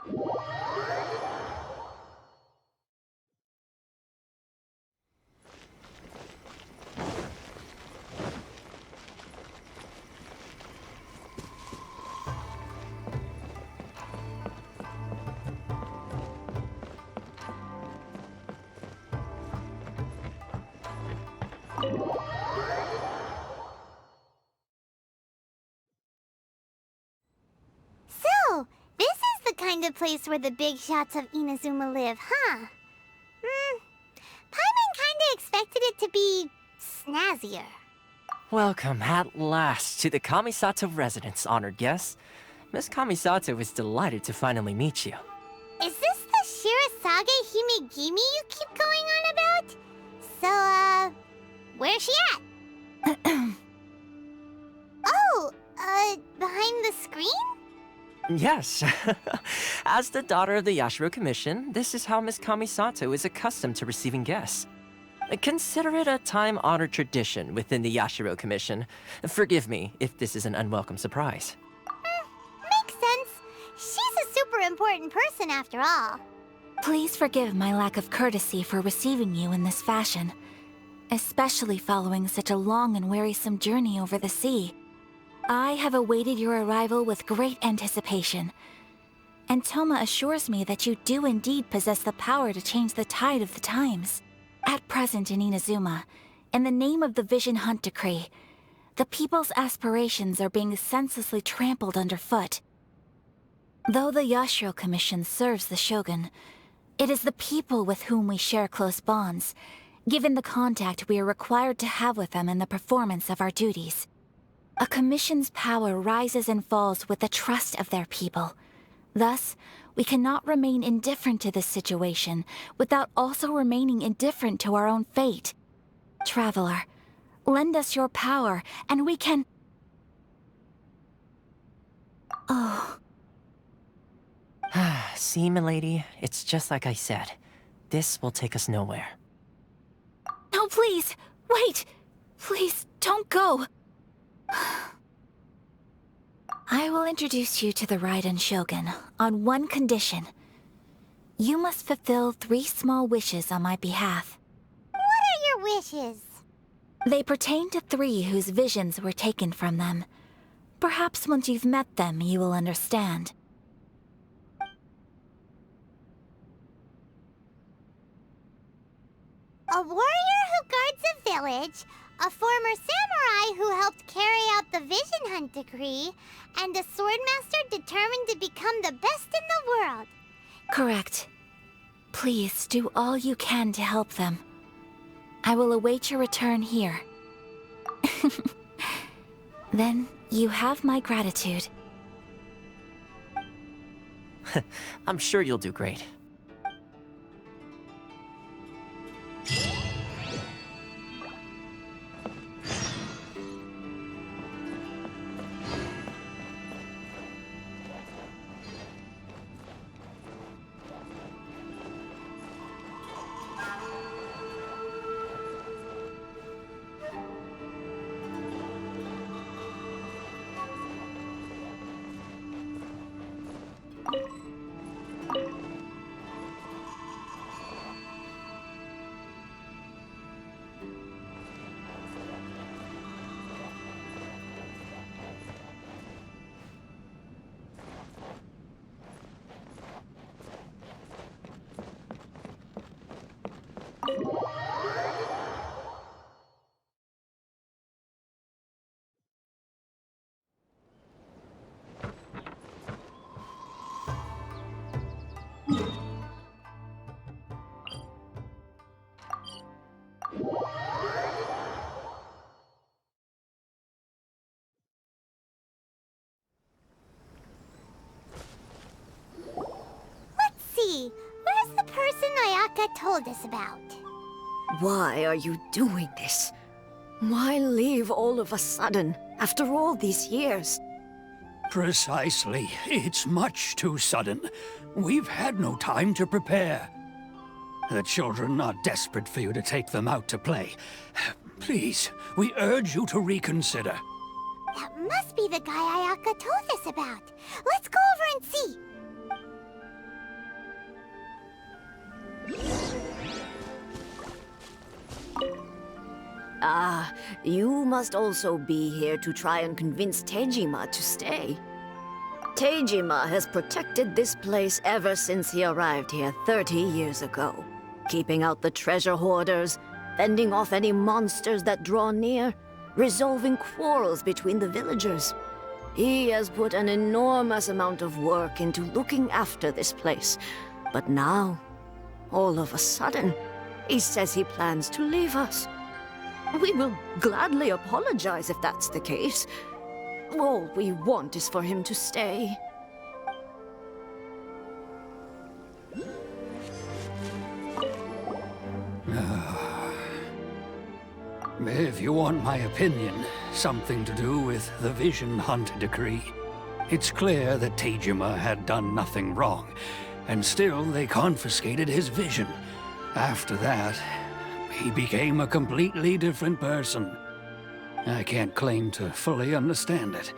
So, this is the kind of place where the big shots of Inazuma live, huh? Paimon kinda expected it to be snazzier. Welcome at last to the Kamisato residence, honored guest. Miss Kamisato is delighted to finally meet you. Is this the Shirasage Himegimi you keep going on about? So, where's she at? Oh, behind the screen? Yes. As the daughter of the Yashiro Commission, this is how Miss Kamisato is accustomed to receiving guests. Consider it a time-honored tradition within the Yashiro Commission. Forgive me if this is an unwelcome surprise. Makes sense. She's a super important person after all. Please forgive my lack of courtesy for receiving you in this fashion, especially following such a long and wearisome journey over the sea. I have awaited your arrival with great anticipation, and Toma assures me that you do indeed possess the power to change the tide of the times. At present in Inazuma, in the name of the Vision Hunt Decree, the people's aspirations are being senselessly trampled underfoot. Though the Yashiro Commission serves the Shogun, it is the people with whom we share close bonds, given the contact we are required to have with them in the performance of our duties. A commission's power rises and falls with the trust of their people. Thus, we cannot remain indifferent to this situation without also remaining indifferent to our own fate. Traveler, lend us your power, and we can... Oh. See, milady, it's just like I said. This will take us nowhere. No, please! Wait! Please, don't go! I will introduce you to the Raiden Shogun on one condition. You must fulfill 3 small wishes on my behalf. What are your wishes? They pertain to 3 whose visions were taken from them. Perhaps once you've met them, you will understand. A warrior who guards a village, a former samurai who helped carry out the Vision Hunt Decree, and a swordmaster determined to become the best in the world. Correct. Please do all you can to help them. I will await your return here. Then you have my gratitude. I'm sure you'll do great. Let's see, where's the person Ayaka told us about? Why are you doing this? Why leave all of a sudden, after all these years? Precisely. It's much too sudden. We've had no time to prepare. The children are desperate for you to take them out to play. Please, we urge you to reconsider. That must be the guy Ayaka told us about. Let's go over and see. Ah, you must also be here to try and convince Tejima to stay. Tejima has protected this place ever since he arrived here 30 years ago, keeping out the treasure hoarders, fending off any monsters that draw near, resolving quarrels between the villagers. He has put an enormous amount of work into looking after this place, but now, all of a sudden, he says he plans to leave us. We will gladly apologize if that's the case. All we want is for him to stay. If you want my opinion, something to do with the Vision Hunt decree. It's clear that Tejima had done nothing wrong, and still they confiscated his vision. After that, he became a completely different person. I can't claim to fully understand it,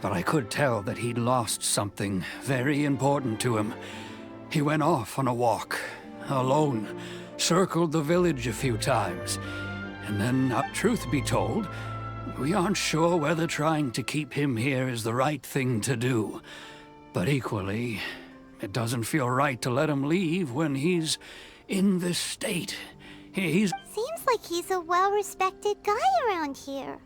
but I could tell that he'd lost something very important to him. He went off on a walk, alone, circled the village a few times, and then, truth be told, we aren't sure whether trying to keep him here is the right thing to do. But equally, it doesn't feel right to let him leave when he's in this state. He's... Seems like he's a well-respected guy around here.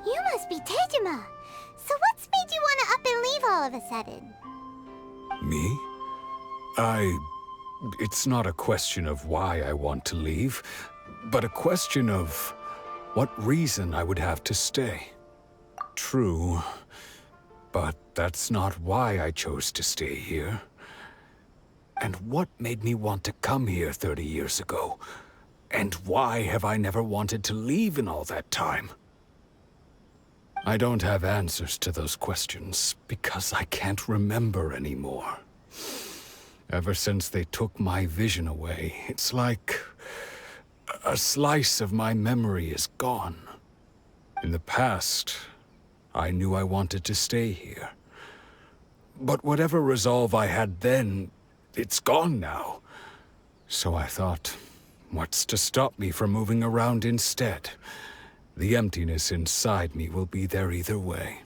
You must be Tejima. So what's made you want to up and leave all of a sudden? Me? It's not a question of why I want to leave, but a question of what reason I would have to stay. True, but that's not why I chose to stay here. And what made me want to come here 30 years ago? And why have I never wanted to leave in all that time? I don't have answers to those questions because I can't remember anymore. Ever since they took my vision away, it's like a slice of my memory is gone. In the past, I knew I wanted to stay here. But whatever resolve I had then, it's gone now. So I thought, what's to stop me from moving around instead? The emptiness inside me will be there either way.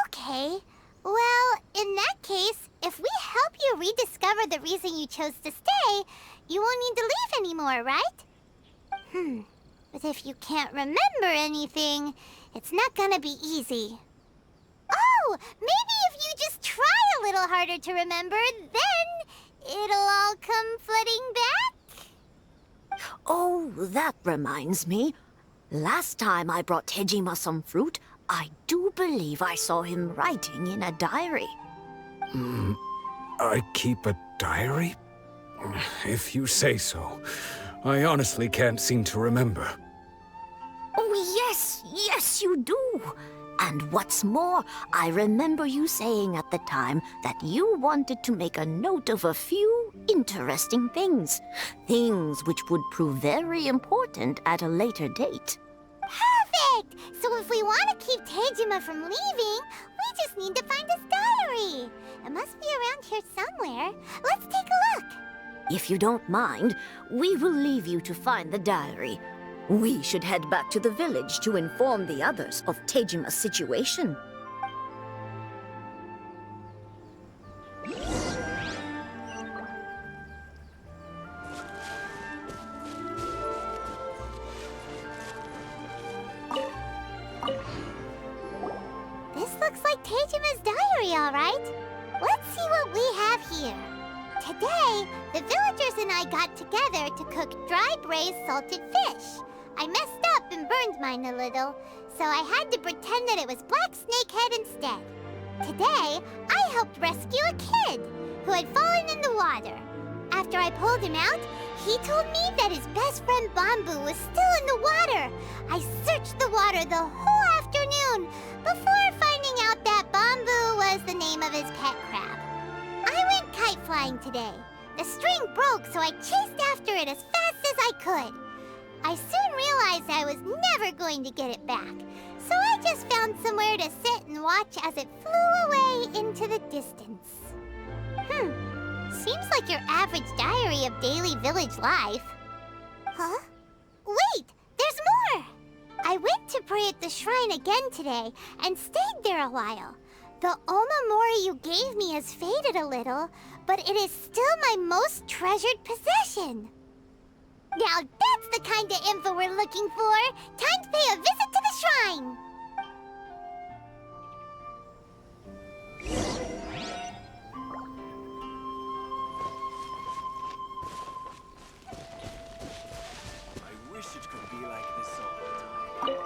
Okay. Well, in that case, if we help you rediscover the reason you chose to stay, you won't need to leave anymore, right? But if you can't remember anything, it's not gonna be easy. Oh, maybe if you just try a little harder to remember, then it'll all come flooding back? Oh, that reminds me. Last time I brought Tejima some fruit, I do believe I saw him writing in a diary. I keep a diary? If you say so. I honestly can't seem to remember. Oh, yes, you do. And what's more, I remember you saying at the time that you wanted to make a note of a few interesting things. Things which would prove very important at a later date. Perfect! So if we want to keep Tejima from leaving, we just need to find his diary. It must be around here somewhere. Let's take a look. If you don't mind, we will leave you to find the diary. We should head back to the village to inform the others of Tejima's situation. This looks like Tejima's diary, all right. Let's see what we have here. Today, the villagers and I got together to cook dry braised salted fish. I messed up and burned mine a little, so I had to pretend that it was black snakehead instead. Today, I helped rescue a kid who had fallen in the water. After I pulled him out, he told me that his best friend Bamboo was still in the water. I searched the water the whole afternoon before finding out that Bamboo was the name of his pet crab. I went kite flying today. The string broke, so I chased after it as fast as I could. I soon realized I was never going to get it back, so I just found somewhere to sit and watch as it flew away into the distance. Seems like your average diary of daily village life. Huh? Wait! There's more! I went to pray at the shrine again today and stayed there a while. The Omamori you gave me has faded a little, but it is still my most treasured possession. Now that's the kind of info we're looking for! Time to pay a visit to the shrine! I wish it could be like this all the time.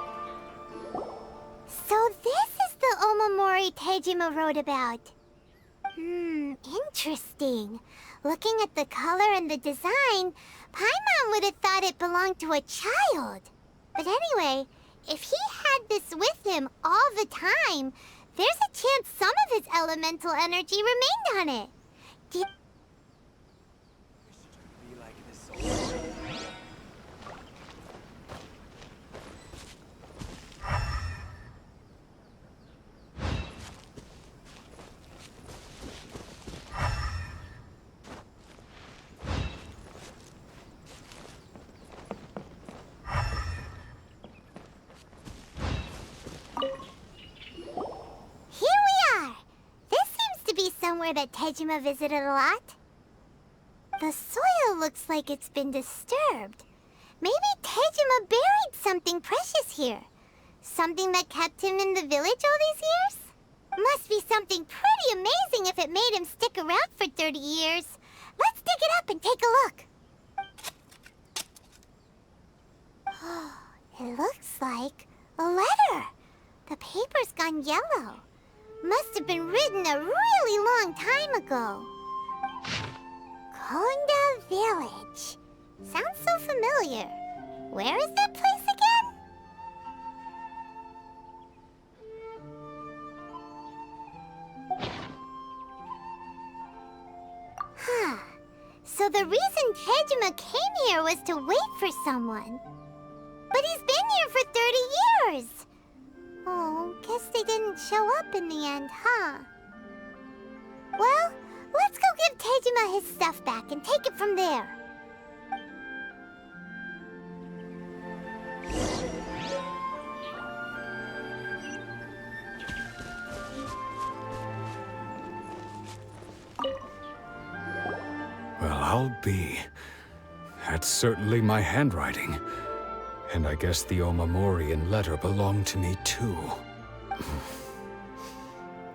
So this is the Omamori Tejima wrote about. Interesting. Looking at the color and the design, Paimon would have thought it belonged to a child. But anyway, if he had this with him all the time, there's a chance some of his elemental energy remained on it. Did Be like this all the time. Here we are! This seems to be somewhere that Tejima visited a lot. The soil looks like it's been disturbed. Maybe Tejima buried something precious here. Something that kept him in the village all these years? Must be something pretty amazing if it made him stick around for 30 years. Let's dig it up and take a look. It looks like a letter. The paper's gone yellow. Must have been written a really long time ago. Konda Village. Sounds so familiar. Where is that place again? Huh. So the reason Tejima came here was to wait for someone. But he's been here for 30 years. Oh, guess they didn't show up in the end, huh? Well, let's go give Tejima his stuff back and take it from there. Well, I'll be. That's certainly my handwriting. And I guess the Omamorian letter belonged to me too.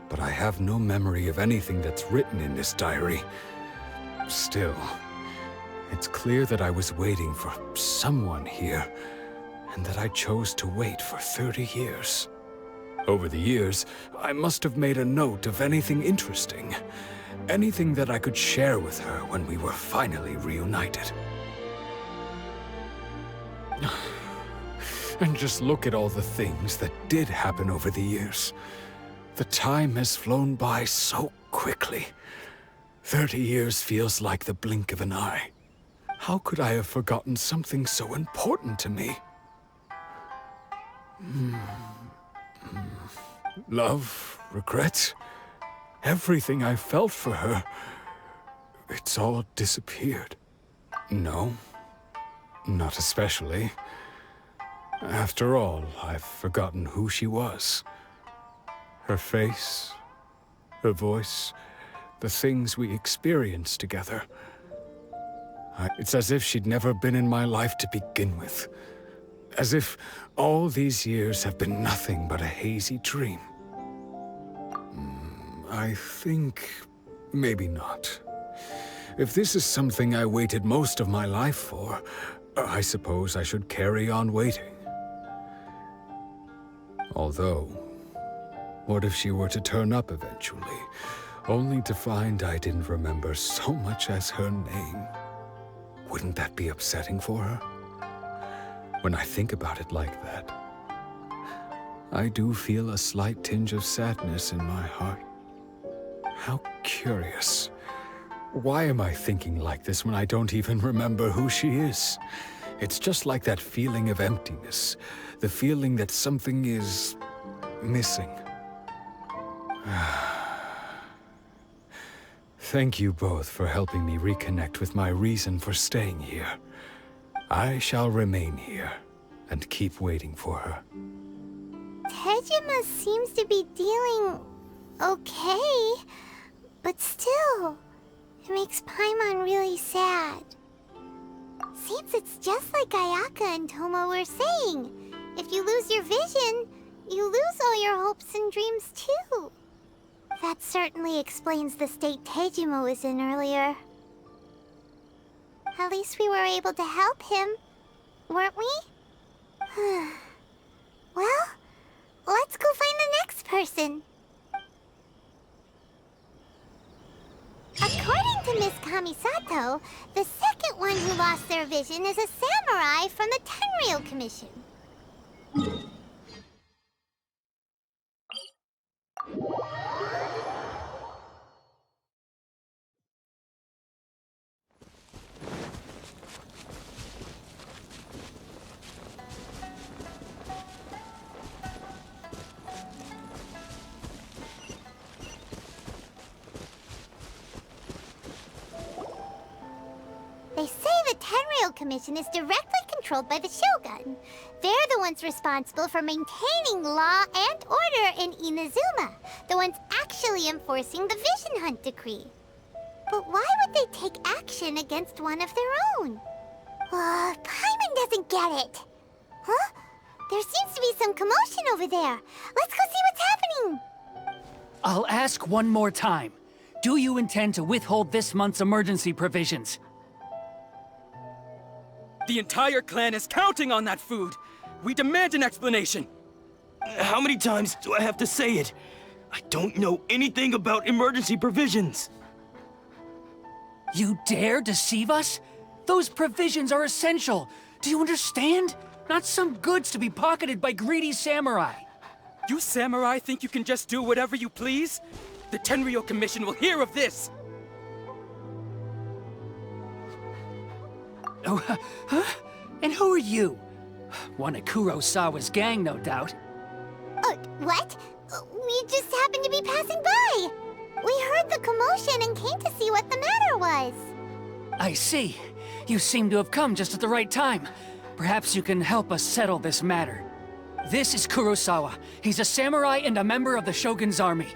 But I have no memory of anything that's written in this diary. Still, it's clear that I was waiting for someone here, and that I chose to wait for 30 years. Over the years, I must have made a note of anything interesting. Anything that I could share with her when we were finally reunited. And just look at all the things that did happen over the years. The time has flown by so quickly. 30 years feels like the blink of an eye. How could I have forgotten something so important to me? Love, regret, everything I felt for her, it's all disappeared. No, not especially. After all, I've forgotten who she was. Her face, her voice, the things we experienced together. It's as if she'd never been in my life to begin with. As if all these years have been nothing but a hazy dream. I think maybe not. If this is something I waited most of my life for, I suppose I should carry on waiting. Although, what if she were to turn up eventually, only to find I didn't remember so much as her name? Wouldn't that be upsetting for her? When I think about it like that, I do feel a slight tinge of sadness in my heart. How curious. Why am I thinking like this when I don't even remember who she is? It's just like that feeling of emptiness, the feeling that something is Thank you both for helping me reconnect with my reason for staying here. I shall remain here and keep waiting for her. Tejima seems to be dealing okay, but still, it makes Paimon really sad. Seems it's just like Ayaka and Tomo were saying. If you lose your vision, you lose all your hopes and dreams too. That certainly explains the state Tejima was in earlier. At least we were able to help him, weren't we? Well, let's go find the next person. According to Miss Kamisato, the second one who lost their vision is a samurai from the Tenryou Commission. They say the Tenryou Commission is directly controlled by the Shogun. They're the ones responsible for maintaining law and order in Inazuma, the ones actually enforcing the Vision Hunt decree. But why would they take action against one of their own? Paimon doesn't get it. Huh? There seems to be some commotion over there. Let's go see what's happening. I'll ask one more time. Do you intend to withhold this month's emergency provisions? The entire clan is counting on that food! We demand an explanation! How many times do I have to say it? I don't know anything about emergency provisions! You dare deceive us? Those provisions are essential. Do you understand? Not some goods to be pocketed by greedy samurai. You samurai think you can just do whatever you please? The Tenryou Commission will hear of this! Oh, huh? And who are you? One of Kurosawa's gang, no doubt. What? We just happened to be passing by. We heard the commotion and came to see what the matter was. I see. You seem to have come just at the right time. Perhaps you can help us settle this matter. This is Kurosawa. He's a samurai and a member of the Shogun's army.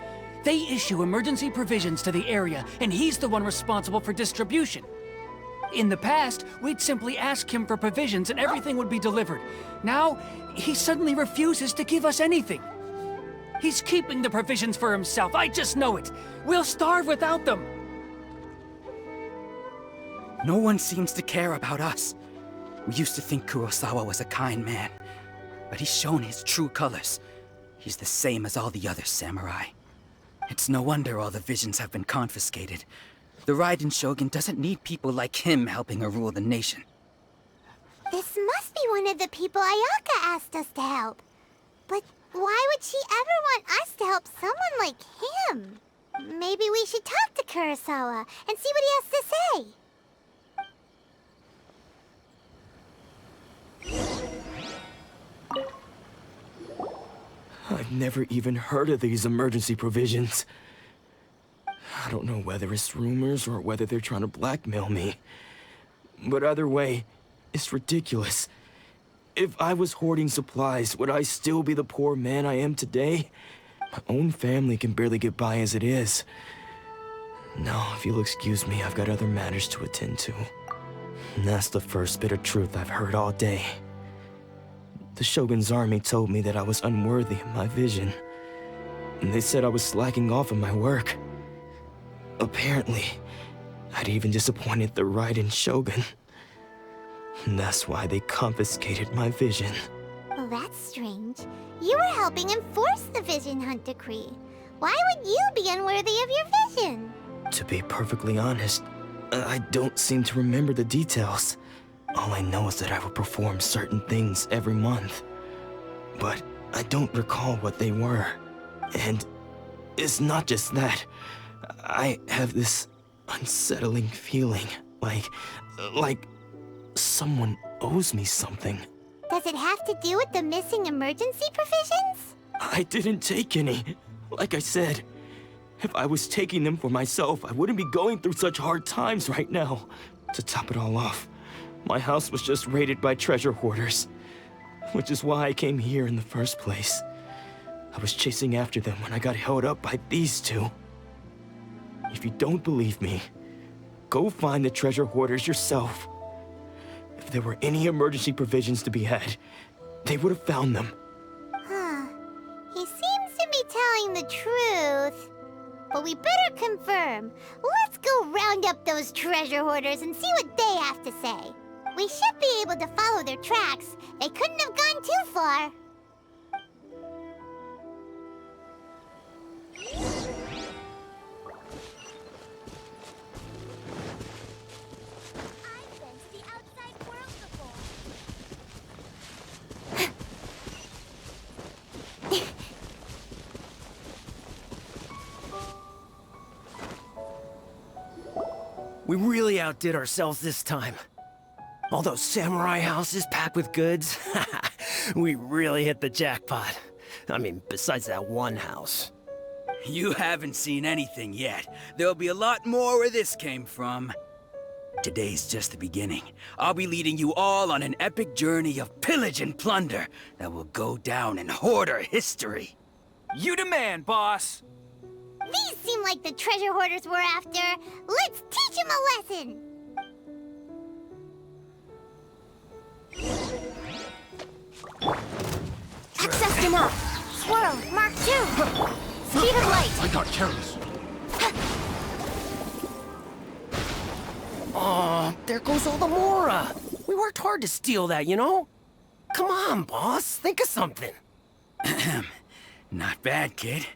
They issue emergency provisions to the area, and he's the one responsible for distribution. In the past, we'd simply ask him for provisions and everything would be delivered. Now, he suddenly refuses to give us anything. He's keeping the provisions for himself, I just know it. We'll starve without them. No one seems to care about us. We used to think Kurosawa was a kind man, but he's shown his true colors. He's the same as all the other samurai. It's no wonder all the visions have been confiscated. The Raiden Shogun doesn't need people like him helping her rule the nation. This must be one of the people Ayaka asked us to help. But why would she ever want us to help someone like him? Maybe we should talk to Kurosawa and see what he has to say. I've never even heard of these emergency provisions. I don't know whether it's rumors or whether they're trying to blackmail me. But either way, it's ridiculous. If I was hoarding supplies, would I still be the poor man I am today? My own family can barely get by as it is. Now, if you'll excuse me, I've got other matters to attend to. And that's the first bit of truth I've heard all day. The Shogun's army told me that I was unworthy of my vision. And they said I was slacking off in my work. Apparently, I'd even disappointed the Raiden Shogun. And that's why they confiscated my vision. Well, that's strange. You were helping enforce the Vision Hunt decree. Why would you be unworthy of your vision? To be perfectly honest, I don't seem to remember the details. All I know is that I would perform certain things every month. But I don't recall what they were. And it's not just that. I have this unsettling feeling, like someone owes me something. Does it have to do with the missing emergency provisions? I didn't take any, like I said. If I was taking them for myself, I wouldn't be going through such hard times right now. To top it all off, my house was just raided by treasure hoarders, which is why I came here in the first place. I was chasing after them when I got held up by these two. If you don't believe me, go find the treasure hoarders yourself. If there were any emergency provisions to be had, they would have found them. Huh. He seems to be telling the truth. But we better confirm. Let's go round up those treasure hoarders and see what they have to say. We should be able to follow their tracks. They couldn't have gone too far. I've been to the outside world before. We really outdid ourselves this time. All those samurai houses packed with goods. We really hit the jackpot. I mean, besides that one house. You haven't seen anything yet. There'll be a lot more where this came from. Today's just the beginning. I'll be leading you all on an epic journey of pillage and plunder that will go down in hoarder history. You demand, boss! These seem like the treasure hoarders we're after. Let's teach them a lesson. Access denied. Swirl, Mark 2. Speed of light. I got careless. Aw, there goes all the Mora. We worked hard to steal that, you know? Come on, boss. Think of something. Not bad, kid.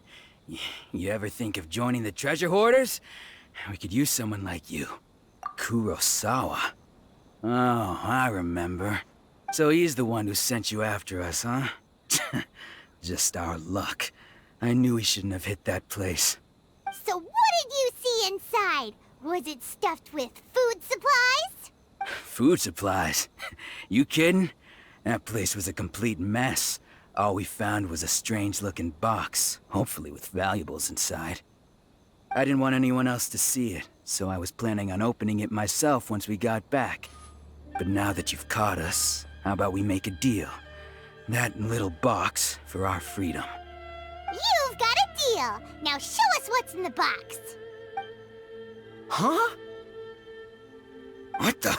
You ever think of joining the treasure hoarders? We could use someone like you. Kurosawa. Oh, I remember. So he's the one who sent you after us, huh? Just our luck. I knew we shouldn't have hit that place. So what did you see inside? Was it stuffed with food supplies? Food supplies? You kidding? That place was a complete mess. All we found was a strange-looking box, hopefully with valuables inside. I didn't want anyone else to see it, so I was planning on opening it myself once we got back. But now that you've caught us, how about we make a deal? That little box for our freedom. You've got a deal. Now show us what's in the box. Huh? What the?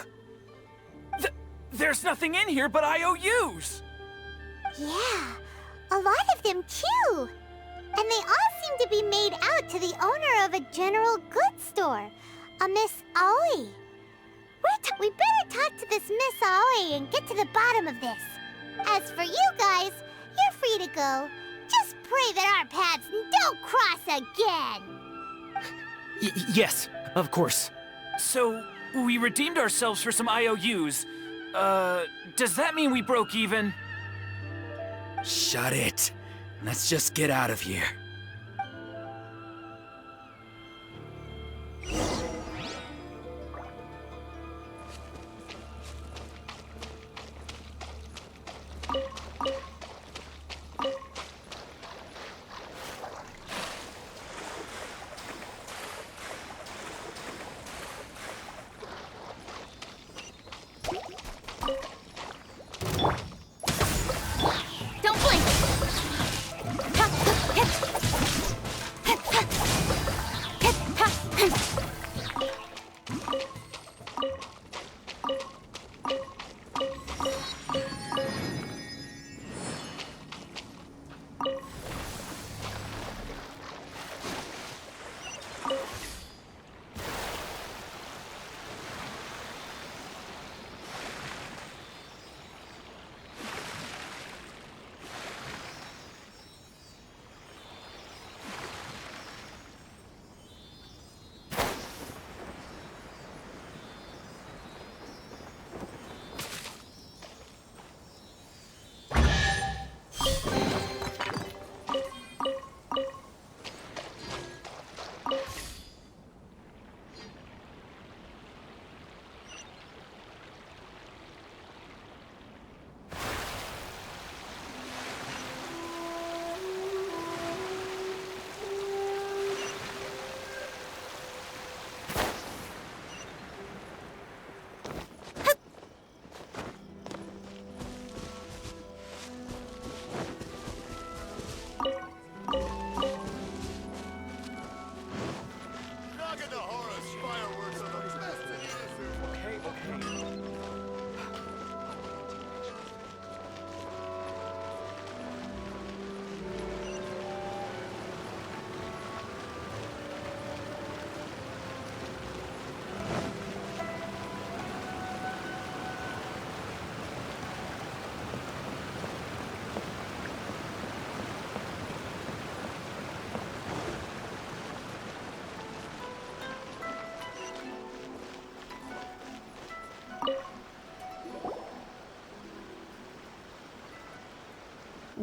There's nothing in here but IOUs! Yeah, a lot of them too. And they all seem to be made out to the owner of a general goods store, a Miss Aoi. We better talk to this Miss Aoi and get to the bottom of this. As for you guys, you're free to go. Just pray that our paths don't cross again. Yes, of course. So, we redeemed ourselves for some IOUs. Does that mean we broke even? Shut it. Let's just get out of here. Don't blink.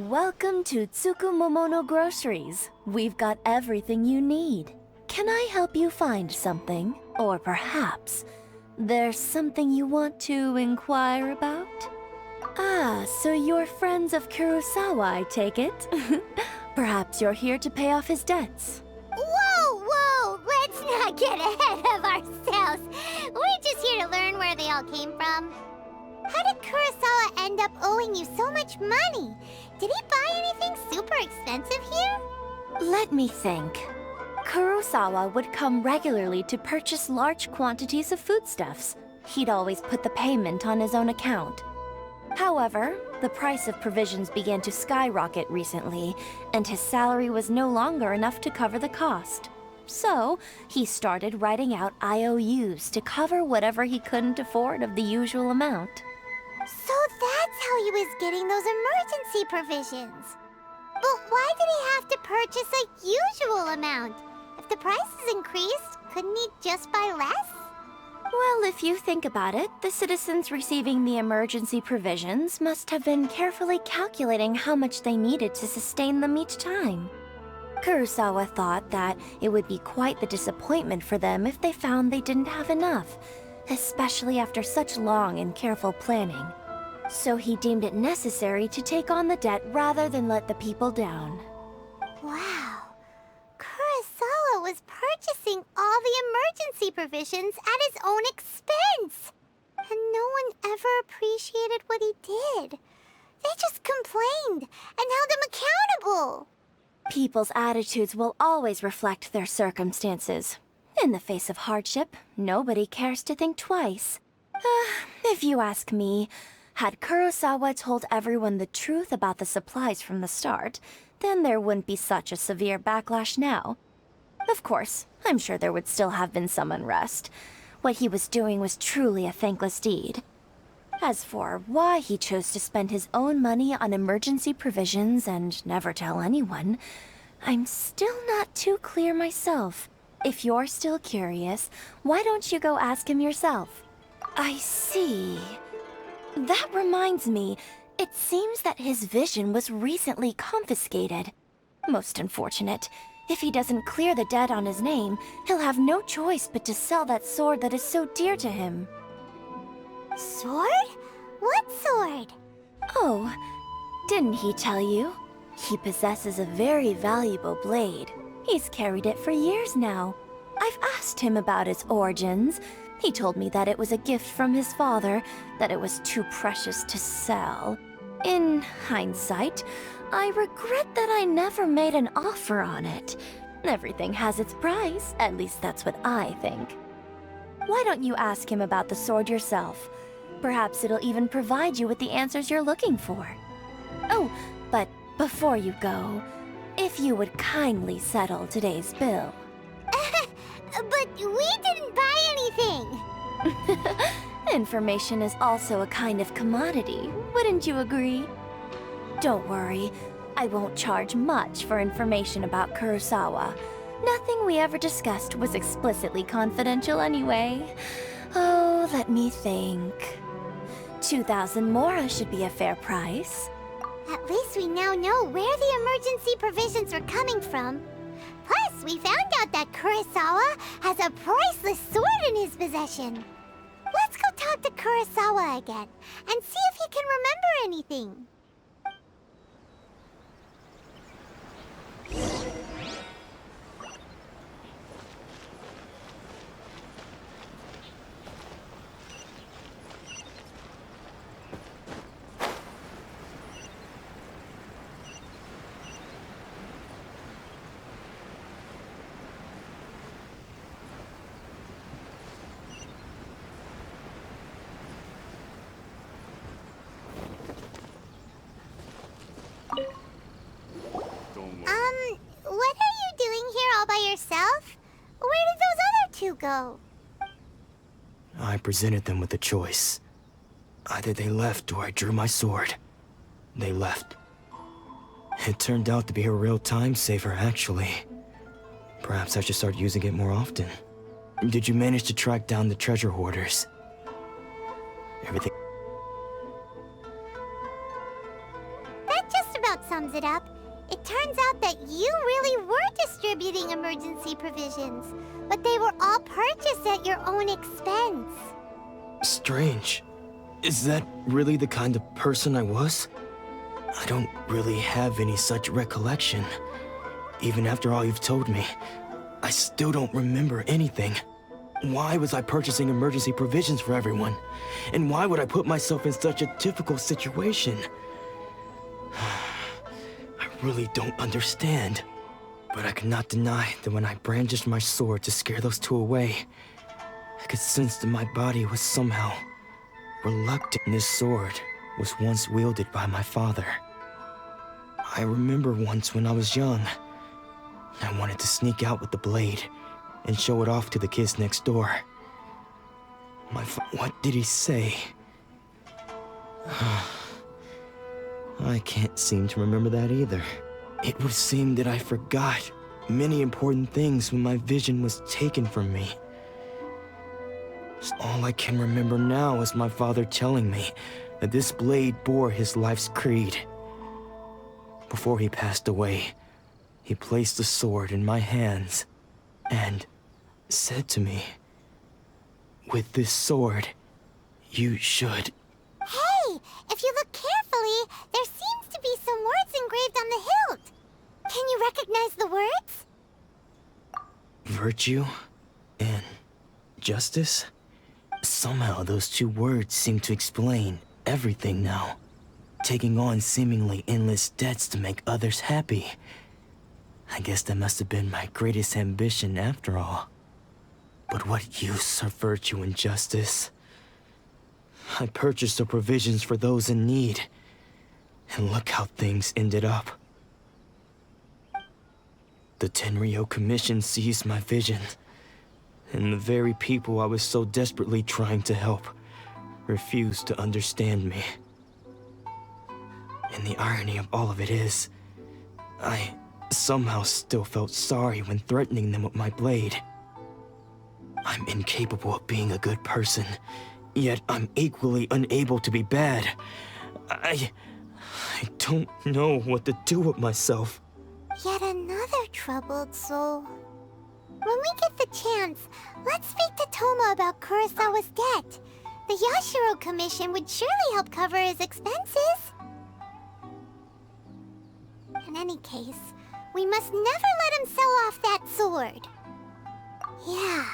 Welcome to Tsukumomono Groceries. We've got everything you need. Can I help you find something? Or perhaps there's something you want to inquire about? Ah, so you're friends of Kurosawa, I take it? Perhaps you're here to pay off his debts. Whoa, whoa! Let's not get ahead of ourselves. We're just here to learn where they all came from. How did Kurosawa end up owing you so much money? Did he buy anything super expensive here? Let me think. Kurosawa would come regularly to purchase large quantities of foodstuffs. He'd always put the payment on his own account. However, the price of provisions began to skyrocket recently, and his salary was no longer enough to cover the cost. So, he started writing out IOUs to cover whatever he couldn't afford of the usual amount. So that's how he was getting those emergency provisions. But why did he have to purchase a usual amount? If the prices increased, couldn't he just buy less? Well, if you think about it, the citizens receiving the emergency provisions must have been carefully calculating how much they needed to sustain them each time. Kurosawa thought that it would be quite the disappointment for them if they found they didn't have enough, especially after such long and careful planning. So he deemed it necessary to take on the debt rather than let the people down. Wow. Kurosawa was purchasing all the emergency provisions at his own expense. And no one ever appreciated what he did. They just complained and held him accountable. People's attitudes will always reflect their circumstances. In the face of hardship, nobody cares to think twice. If you ask me, had Kurosawa told everyone the truth about the supplies from the start, then there wouldn't be such a severe backlash now. Of course, I'm sure there would still have been some unrest. What he was doing was truly a thankless deed. As for why he chose to spend his own money on emergency provisions and never tell anyone, I'm still not too clear myself. If you're still curious, why don't you go ask him yourself? I see. That reminds me, it seems that his vision was recently confiscated. Most unfortunate. If he doesn't clear the debt on his name, he'll have no choice but to sell that sword that is so dear to him. Sword? What sword? Oh, didn't he tell you? He possesses a very valuable blade. He's carried it for years now. I've asked him about its origins. He told me that it was a gift from his father, that it was too precious to sell. In hindsight, I regret that I never made an offer on it. Everything has its price, at least that's what I think. Why don't you ask him about the sword yourself? Perhaps it'll even provide you with the answers you're looking for. Oh, but before you go, if you would kindly settle today's bill. But we didn't buy anything! Information is also a kind of commodity, wouldn't you agree? Don't worry, I won't charge much for information about Kurosawa. Nothing we ever discussed was explicitly confidential anyway. Oh, let me think. 2,000 mora should be a fair price. At least we now know where the emergency provisions were coming from. Plus, we found out that Kurosawa has a priceless sword in his possession. Let's go talk to Kurosawa again and see if he can remember anything. What are you doing here all by yourself? Where did those other two go? I presented them with a choice. Either they left or I drew my sword. They left. It turned out to be a real time saver, actually. Perhaps I should start using it more often. Did you manage to track down the treasure hoarders? Everything... That just about sums it up, it turns out that you really were distributing emergency provisions, but they were all purchased at your own expense. Strange. Is that really the kind of person I was? I don't really have any such recollection. Even after all you've told me, I still don't remember anything. Why was I purchasing emergency provisions for everyone? And why would I put myself in such a difficult situation? I really don't understand. But I cannot deny that when I brandished my sword to scare those two away, I could sense that my body was somehow reluctant. This sword was once wielded by my father. I remember once when I was young, I wanted to sneak out with the blade and show it off to the kids next door. What did he say? I can't seem to remember that either. It would seem that I forgot many important things when my vision was taken from me. All I can remember now is my father telling me that this blade bore his life's creed. Before he passed away, he placed the sword in my hands and said to me, "With this sword, you should..." Hey, if you look carefully, there seems to be some words engraved on the hilt. Can you recognize the words? Virtue and justice? Somehow those two words seem to explain everything now. Taking on seemingly endless debts to make others happy. I guess that must have been my greatest ambition after all. But what use are virtue and justice? I purchased the provisions for those in need, and look how things ended up. The Tenryo Commission seized my vision, and the very people I was so desperately trying to help refused to understand me. And the irony of all of it is, I somehow still felt sorry when threatening them with my blade. I'm incapable of being a good person, yet I'm equally unable to be bad. I don't know what to do with myself. Yet another troubled soul. When we get the chance, let's speak to Toma about Kurosawa's debt. The Yashiro Commission would surely help cover his expenses. In any case, we must never let him sell off that sword. Yeah,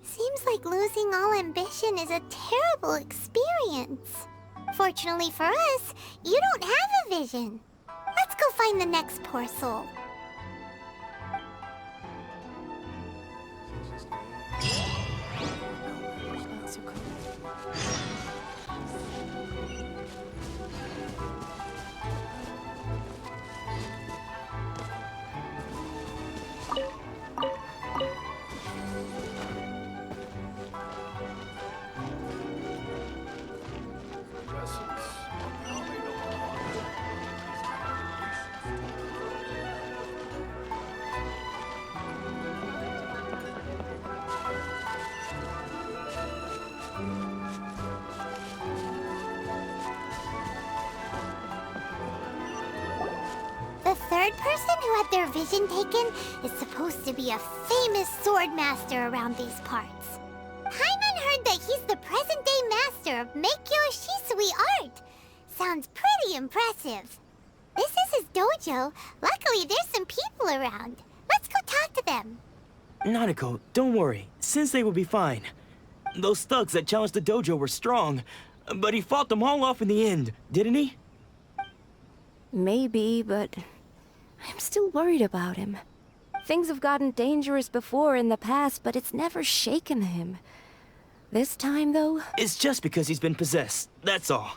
seems like losing all ambition is a terrible experience. Fortunately for us, you don't have a vision. Let's go find the next poor soul. The third person who had their vision taken is supposed to be a famous sword master around these parts. Paimon heard that he's the present-day master of Meikyo Shisui art. Sounds pretty impressive. This is his dojo. Luckily, there's some people around. Let's go talk to them. Nanako, don't worry. Sensei will be fine. Those thugs that challenged the dojo were strong, but he fought them all off in the end, didn't he? Maybe, but I'm still worried about him. Things have gotten dangerous before in the past, but it's never shaken him. This time, though... It's just because he's been possessed, that's all.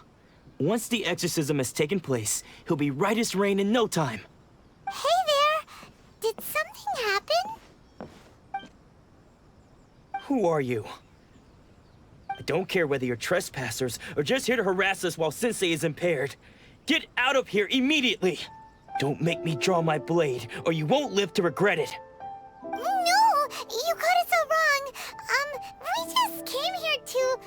Once the exorcism has taken place, he'll be right as rain in no time. Hey there! Did something happen? Who are you? I don't care whether you're trespassers or just here to harass us while Sensei is impaired. Get out of here immediately! Don't make me draw my blade, or you won't live to regret it. No! You got it so wrong! We just came here to...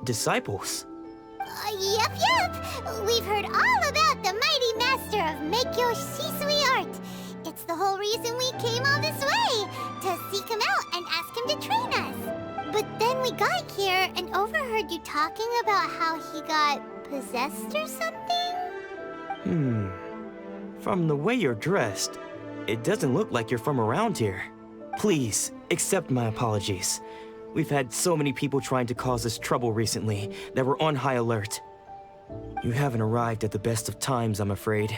Disciples? Yup. We've heard all about the mighty master of Meikyo Shisui art. It's the whole reason we came all this way, to seek him out and ask him to train us. But then we got here and overheard you talking about how he got possessed or something? From the way you're dressed, it doesn't look like you're from around here. Please, accept my apologies. We've had so many people trying to cause us trouble recently that we're on high alert. You haven't arrived at the best of times, I'm afraid.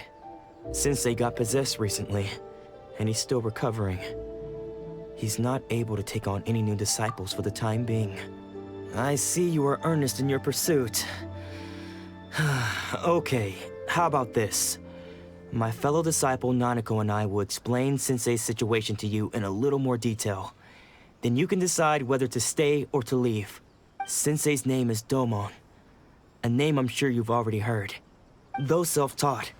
Sensei got possessed recently, and he's still recovering. He's not able to take on any new disciples for the time being. I see you are earnest in your pursuit. Okay, how about this? My fellow disciple Nanako and I will explain Sensei's situation to you in a little more detail. Then you can decide whether to stay or to leave. Sensei's name is Domon, a name I'm sure you've already heard. Though self-taught,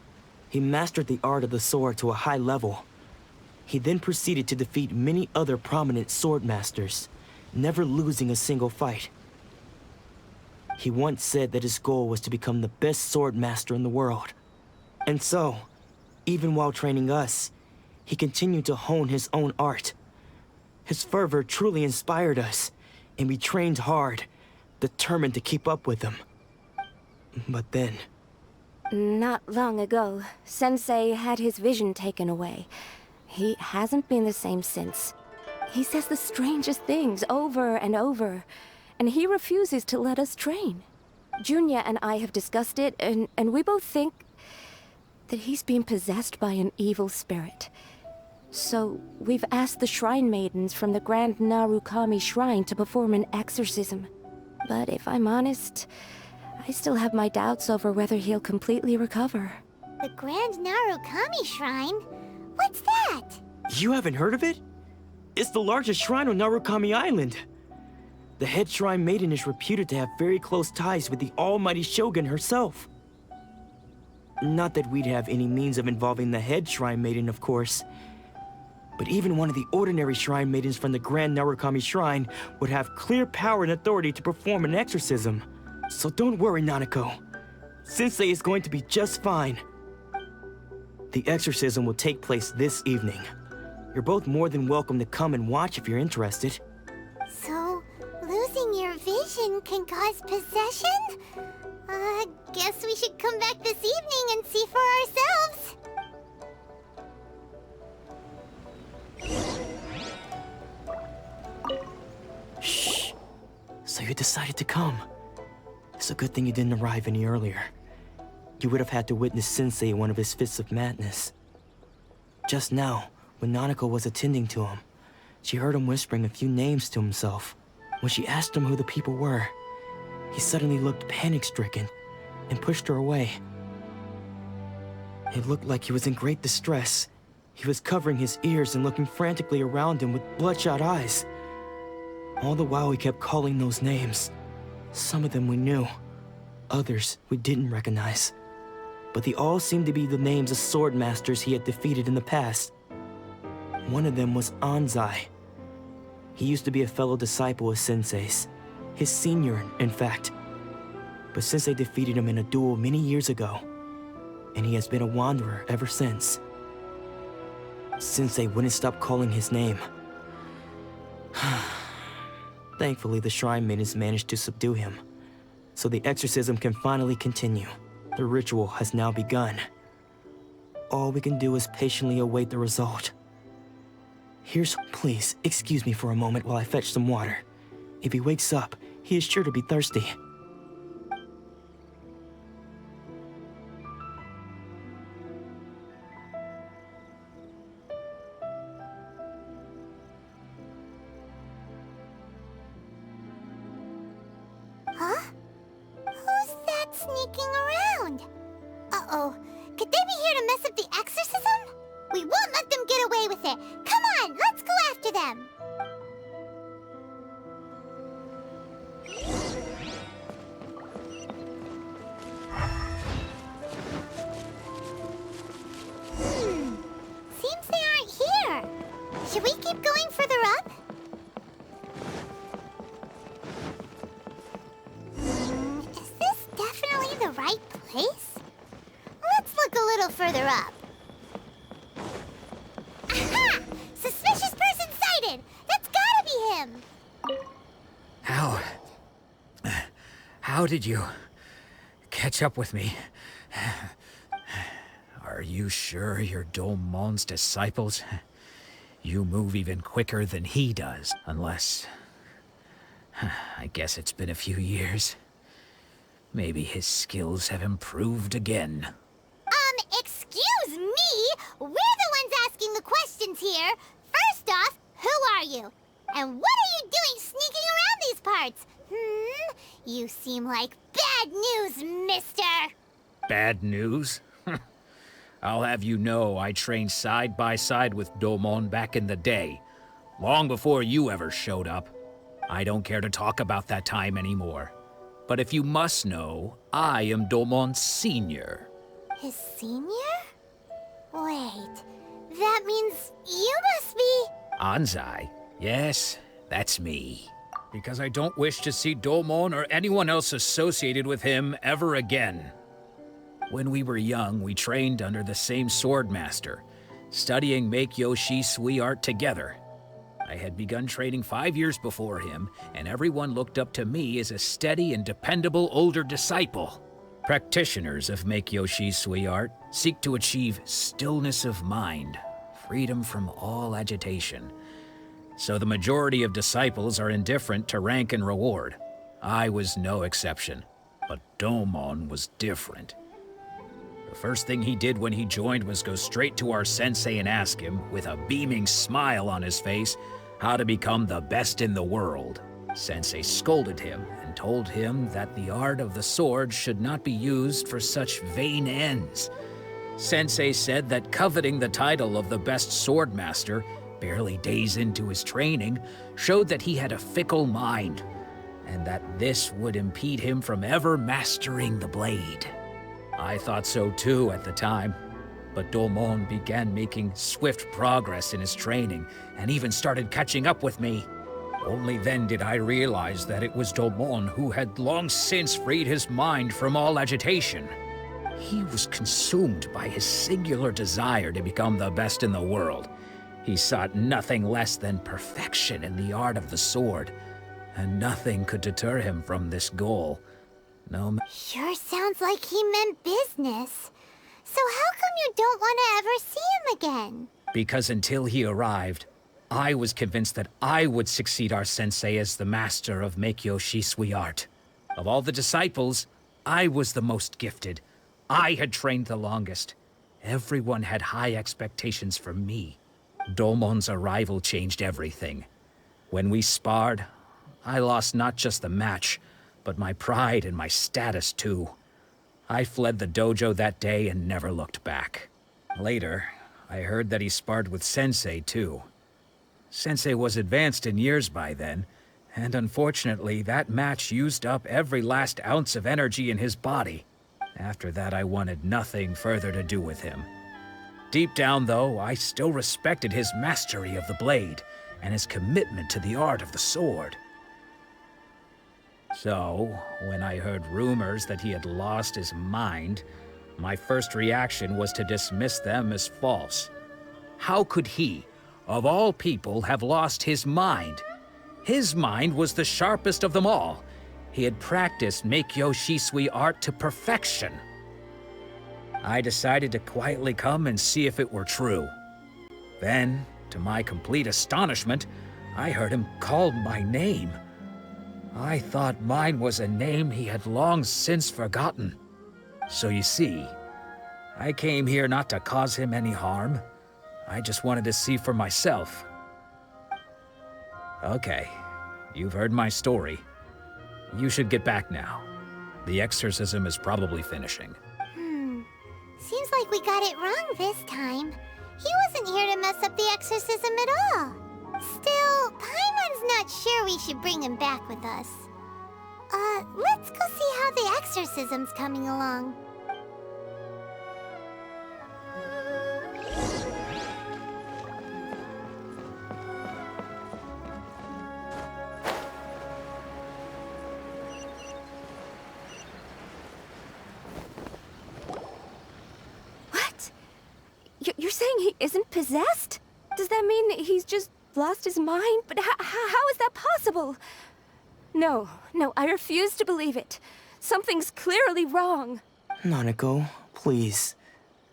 he mastered the art of the sword to a high level. He then proceeded to defeat many other prominent sword masters, never losing a single fight. He once said that his goal was to become the best sword master in the world. And so, even while training us, he continued to hone his own art. His fervor truly inspired us, and we trained hard, determined to keep up with him. But then... Not long ago, Sensei had his vision taken away. He hasn't been the same since. He says the strangest things over and over, and he refuses to let us train. Junya and I have discussed it, and we both think that he's being possessed by an evil spirit. So, we've asked the Shrine Maidens from the Grand Narukami Shrine to perform an exorcism. But if I'm honest, I still have my doubts over whether he'll completely recover. The Grand Narukami Shrine? What's that? You haven't heard of it? It's the largest shrine on Narukami Island. The head Shrine Maiden is reputed to have very close ties with the almighty Shogun herself. Not that we'd have any means of involving the head Shrine Maiden, of course. But even one of the ordinary Shrine Maidens from the Grand Narukami Shrine would have clear power and authority to perform an exorcism. So don't worry, Nanako. Sensei is going to be just fine. The exorcism will take place this evening. You're both more than welcome to come and watch if you're interested. So, losing your vision can cause possession? Guess we should come back this evening and see for ourselves. Shh. So you decided to come. It's a good thing you didn't arrive any earlier. You would have had to witness Sensei in one of his fits of madness. Just now, when Nanako was attending to him, she heard him whispering a few names to himself. When she asked him who the people were, he suddenly looked panic-stricken and pushed her away. It looked like he was in great distress. He was covering his ears and looking frantically around him with bloodshot eyes. All the while he kept calling those names. Some of them we knew, others we didn't recognize. But they all seemed to be the names of sword masters he had defeated in the past. One of them was Anzai. He used to be a fellow disciple of Sensei's. His senior, in fact. But Sensei defeated him in a duel many years ago, and he has been a wanderer ever since. Sensei wouldn't stop calling his name. Thankfully, the Shrine Maidens managed to subdue him, so the exorcism can finally continue. The ritual has now begun. All we can do is patiently await the result. Please, excuse me for a moment while I fetch some water. If he wakes up, he is sure to be thirsty. Huh? Who's that sneaking around? Uh-oh. Could they be here to mess up the exorcism? We won't let them get away with it. Come on, let's go after them. Seems they aren't here. Should we keep going further up? Is this definitely How did you catch up with me? Are you sure you're Domon's disciples? You move even quicker than he does, unless... I guess it's been a few years. Maybe his skills have improved again. Excuse me? We're the ones asking the questions here. First off, who are you? And what are you doing sneaking around these parts? You seem like bad news, mister. Bad news? I'll have you know I trained side by side with Domon back in the day, long before you ever showed up. I don't care to talk about that time anymore. But if you must know, I am Domon's senior. His senior? Wait, that means you must be... Anzai? Yes, that's me. Because I don't wish to see Domon or anyone else associated with him ever again. When we were young, we trained under the same swordmaster, studying Make-Yoshi Sui art together. I had begun training 5 years before him, and everyone looked up to me as a steady and dependable older disciple. Practitioners of Make-Yoshi Sui art seek to achieve stillness of mind, freedom from all agitation. So the majority of disciples are indifferent to rank and reward. I was no exception, but Domon was different. The first thing he did when he joined was go straight to our sensei and ask him, with a beaming smile on his face, how to become the best in the world. Sensei scolded him and told him that the art of the sword should not be used for such vain ends. Sensei said that coveting the title of the best swordmaster, barely days into his training, showed that he had a fickle mind, and that this would impede him from ever mastering the blade. I thought so too at the time, but Domon began making swift progress in his training and even started catching up with me. Only then did I realize that it was Domon who had long since freed his mind from all agitation. He was consumed by his singular desire to become the best in the world. He sought nothing less than perfection in the art of the sword, and nothing could deter him from this goal. Sure sounds like he meant business. So how come you don't want to ever see him again? Because until he arrived, I was convinced that I would succeed our sensei as the master of Make-Yoshi Sui art. Of all the disciples, I was the most gifted. I had trained the longest. Everyone had high expectations for me. Domon's arrival changed everything. When we sparred, I lost not just the match, but my pride and my status too. I fled the dojo that day and never looked back. Later, I heard that he sparred with Sensei too. Sensei was advanced in years by then, and unfortunately that match used up every last ounce of energy in his body. After that, I wanted nothing further to do with him. Deep down, though, I still respected his mastery of the blade and his commitment to the art of the sword. So, when I heard rumors that he had lost his mind, my first reaction was to dismiss them as false. How could he, of all people, have lost his mind? His mind was the sharpest of them all. He had practiced Make-Yoshi Sui art to perfection. I decided to quietly come and see if it were true. Then, to my complete astonishment, I heard him call my name. I thought mine was a name he had long since forgotten. So you see, I came here not to cause him any harm. I just wanted to see for myself. Okay, you've heard my story. You should get back now. The exorcism is probably finishing. Seems like we got it wrong this time. He wasn't here to mess up the exorcism at all. Still, Paimon's not sure we should bring him back with us. Let's go see how the exorcism's coming along. What? You're saying he isn't possessed? Does that mean he's just lost his mind? But how is that possible? No, I refuse to believe it. Something's clearly wrong. Nanako, please.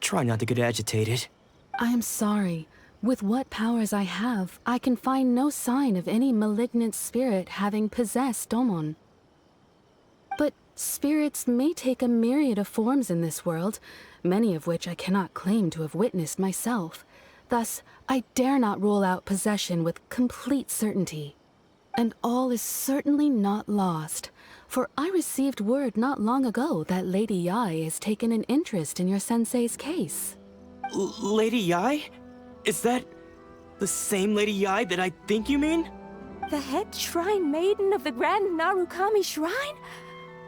Try not to get agitated. I am sorry. With what powers I have, I can find no sign of any malignant spirit having possessed Domon. But spirits may take a myriad of forms in this world, many of which I cannot claim to have witnessed myself. Thus, I dare not rule out possession with complete certainty. And all is certainly not lost, for I received word not long ago that Lady Yae has taken an interest in your sensei's case. Lady Yae? Is that the same Lady Yae that I think you mean? The head shrine maiden of the Grand Narukami Shrine?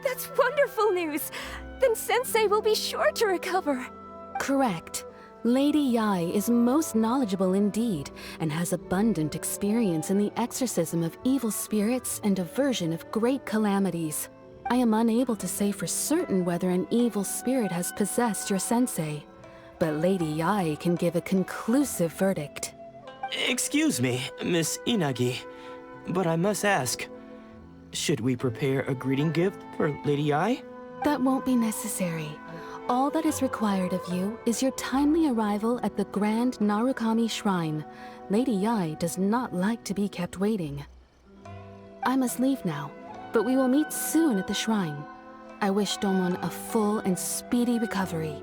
That's wonderful news! Then Sensei will be sure to recover. Correct. Lady Yae is most knowledgeable indeed, and has abundant experience in the exorcism of evil spirits and aversion of great calamities. I am unable to say for certain whether an evil spirit has possessed your sensei, but Lady Yae can give a conclusive verdict. Excuse me, Miss Inagi, but I must ask, should we prepare a greeting gift for Lady Yae? That won't be necessary. All that is required of you is your timely arrival at the Grand Narukami Shrine. Lady Yae does not like to be kept waiting. I must leave now, but we will meet soon at the shrine. I wish Domon a full and speedy recovery.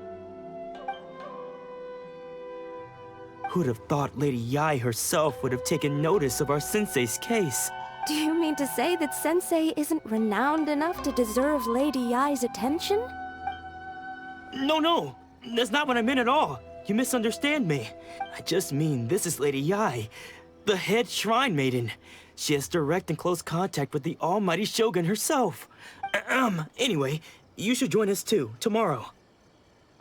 Who'd have thought Lady Yae herself would have taken notice of our sensei's case? Do you mean to say that Sensei isn't renowned enough to deserve Lady Yae's attention? No, that's not what I meant at all. You misunderstand me. I just mean this is Lady Yae, the head shrine maiden. She has direct and close contact with the almighty Shogun herself. Anyway, you should join us too, tomorrow.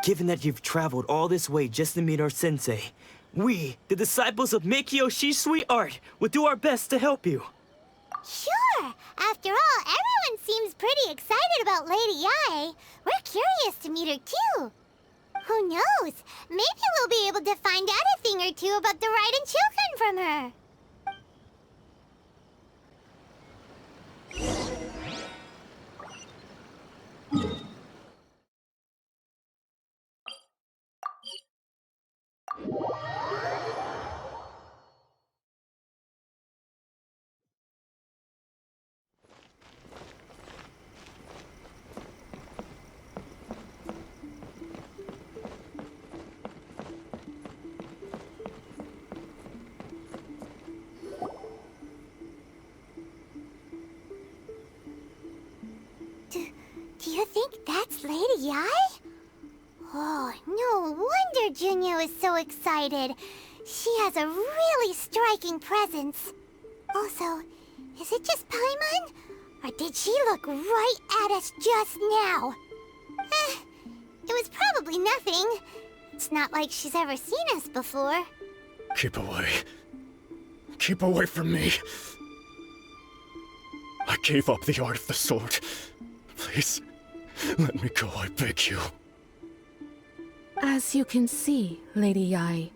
Given that you've traveled all this way just to meet our sensei, we, the disciples of Meikyo Shisui Art, will do our best to help you. Sure! After all, everyone seems pretty excited about Lady Yae. We're curious to meet her too. Who knows? Maybe we'll be able to find out a thing or two about the Raiden children from her. Do you think that's Lady Yae? Oh, no wonder Junyo is so excited. She has a really striking presence. Also, is it just Paimon? Or did she look right at us just now? It was probably nothing. It's not like she's ever seen us before. Keep away. Keep away from me. I gave up the art of the sword. Please, let me go, I beg you. As you can see, Lady Yae,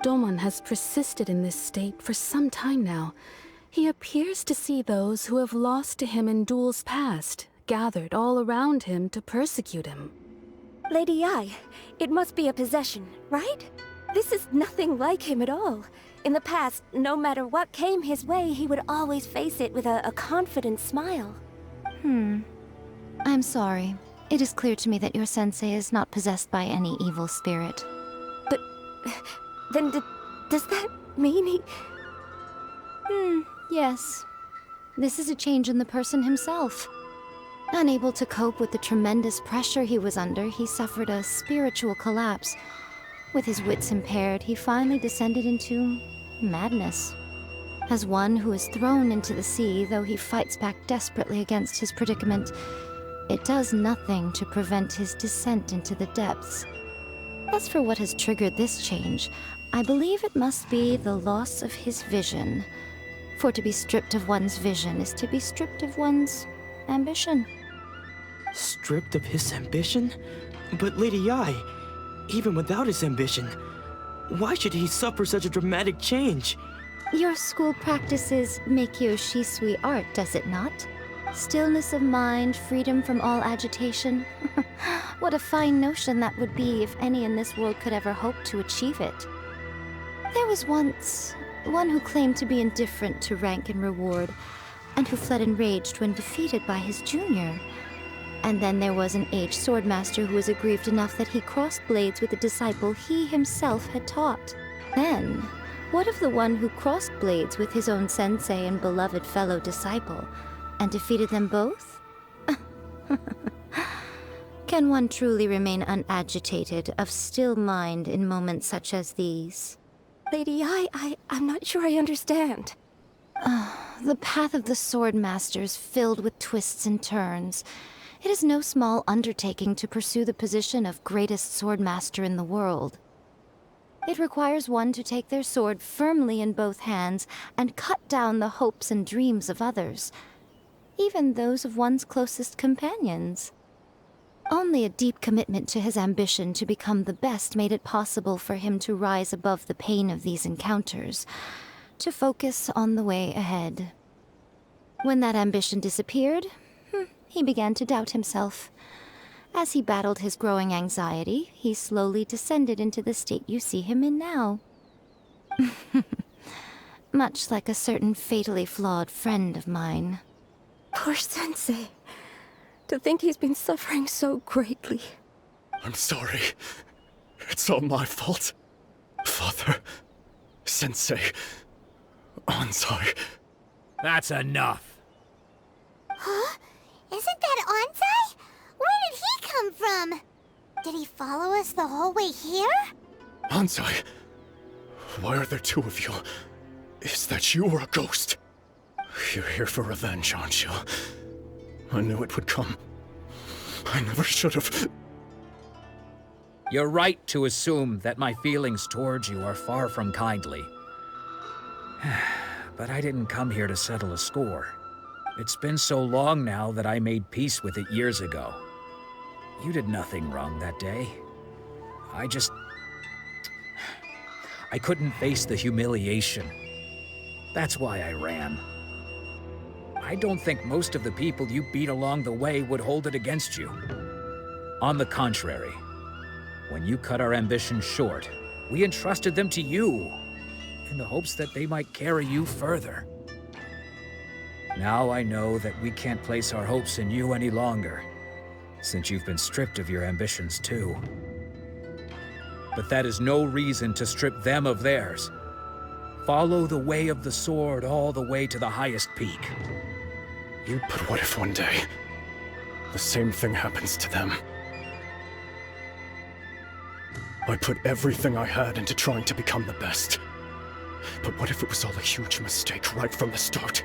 Domon has persisted in this state for some time now. He appears to see those who have lost to him in duels past, gathered all around him to persecute him. Lady Yae, it must be a possession, right? This is nothing like him at all. In the past, no matter what came his way, he would always face it with a confident smile. I'm sorry. It is clear to me that your sensei is not possessed by any evil spirit. But then does that mean he... Yes. This is a change in the person himself. Unable to cope with the tremendous pressure he was under, he suffered a spiritual collapse. With his wits impaired, he finally descended into madness. As one who is thrown into the sea, though he fights back desperately against his predicament, it does nothing to prevent his descent into the depths. As for what has triggered this change, I believe it must be the loss of his vision. For to be stripped of one's vision is to be stripped of one's ambition. Stripped of his ambition? But Lady Yae, even without his ambition, why should he suffer such a dramatic change? Your school practices Meikyo Shisui art, does it not? Stillness of mind, freedom from all agitation. What a fine notion that would be if any in this world could ever hope to achieve it. There was once one who claimed to be indifferent to rank and reward, and who fled enraged when defeated by his junior. And then there was an aged swordmaster who was aggrieved enough that he crossed blades with a disciple he himself had taught. Then, what of the one who crossed blades with his own sensei and beloved fellow disciple, and defeated them both? Can one truly remain unagitated, of still mind in moments such as these? Lady, I'm not sure I understand. The path of the Swordmaster is filled with twists and turns. It is no small undertaking to pursue the position of greatest Swordmaster in the world. It requires one to take their sword firmly in both hands and cut down the hopes and dreams of others, even those of one's closest companions. Only a deep commitment to his ambition to become the best made it possible for him to rise above the pain of these encounters, to focus on the way ahead. When that ambition disappeared, he began to doubt himself. As he battled his growing anxiety, he slowly descended into the state you see him in now. Much like a certain fatally flawed friend of mine. Poor Sensei. To think he's been suffering so greatly. I'm sorry. It's all my fault. Father, Sensei, Ansai. That's enough. Huh? Isn't that Ansai? Where did he come from? Did he follow us the whole way here? Ansai, why are there two of you? Is that you or a ghost? You're here for revenge, aren't you? I knew it would come. I never should have. You're right to assume that my feelings towards you are far from kindly. But I didn't come here to settle a score. It's been so long now that I made peace with it years ago. You did nothing wrong that day. I couldn't face the humiliation. That's why I ran. I don't think most of the people you beat along the way would hold it against you. On the contrary, when you cut our ambitions short, we entrusted them to you, in the hopes that they might carry you further. Now I know that we can't place our hopes in you any longer, since you've been stripped of your ambitions too. But that is no reason to strip them of theirs. Follow the way of the sword all the way to the highest peak. But what if one day, the same thing happens to them? I put everything I had into trying to become the best. But what if it was all a huge mistake right from the start?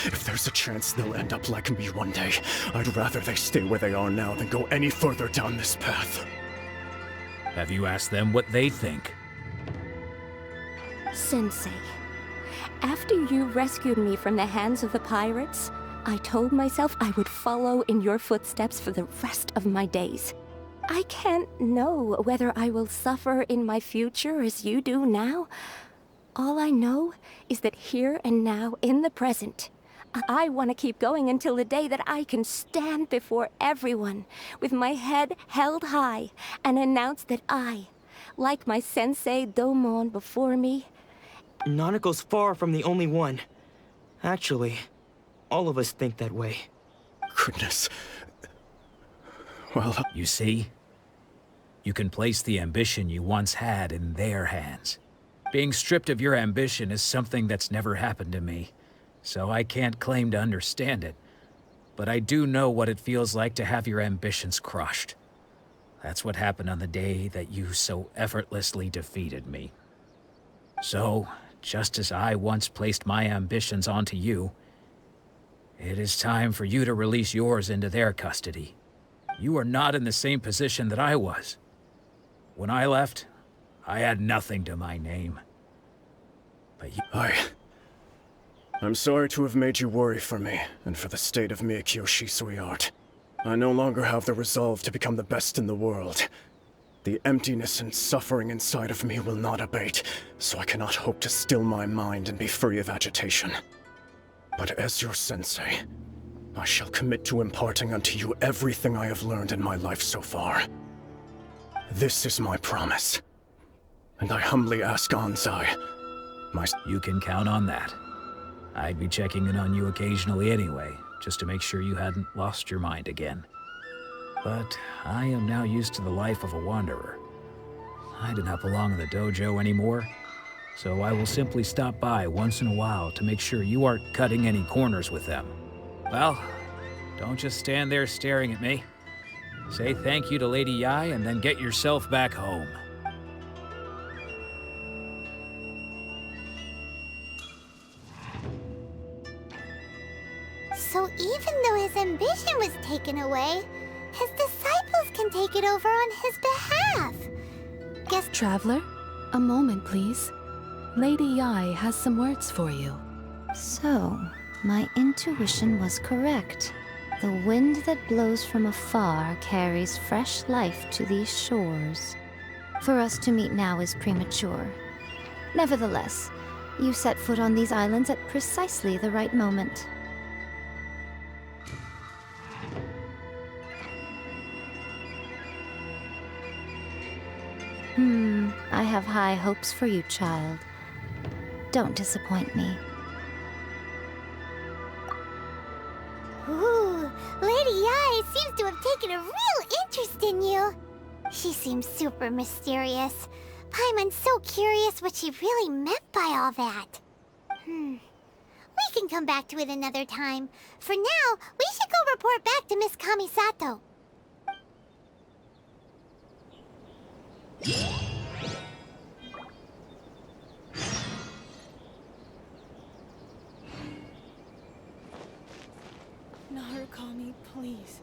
If there's a chance they'll end up like me one day, I'd rather they stay where they are now than go any further down this path. Have you asked them what they think? Sensei, after you rescued me from the hands of the pirates, I told myself I would follow in your footsteps for the rest of my days. I can't know whether I will suffer in my future as you do now. All I know is that here and now, in the present, I want to keep going until the day that I can stand before everyone with my head held high and announce that I, like my sensei Domon before me, Nanako's far from the only one. Actually, all of us think that way. Goodness. Well, you see? You can place the ambition you once had in their hands. Being stripped of your ambition is something that's never happened to me, so I can't claim to understand it. But I do know what it feels like to have your ambitions crushed. That's what happened on the day that you so effortlessly defeated me. So, just as I once placed my ambitions onto you, it is time for you to release yours into their custody. You are not in the same position that I was. When I left, I had nothing to my name. But you... I'm sorry to have made you worry for me, and for the state of Miyakyo Shisui art. I no longer have the resolve to become the best in the world. The emptiness and suffering inside of me will not abate, so I cannot hope to still my mind and be free of agitation. But as your sensei, I shall commit to imparting unto you everything I have learned in my life so far. This is my promise. And I humbly ask Anzai, You can count on that. I'd be checking in on you occasionally anyway, just to make sure you hadn't lost your mind again. But I am now used to the life of a wanderer. I do not belong in the dojo anymore, so I will simply stop by once in a while to make sure you aren't cutting any corners with them. Well, don't just stand there staring at me. Say thank you to Lady Yai and then get yourself back home. So even though his ambition was taken away, his disciples can take it over on his behalf. Guess... Traveler, a moment, please. Lady Yai has some words for you. So, my intuition was correct. The wind that blows from afar carries fresh life to these shores. For us to meet now is premature. Nevertheless, you set foot on these islands at precisely the right moment. I have high hopes for you, child. Don't disappoint me. Ooh, Lady Yai seems to have taken a real interest in you. She seems super mysterious. Paimon's so curious what she really meant by all that. We can come back to it another time. For now, we should go report back to Miss Kamisato. Narukami, please.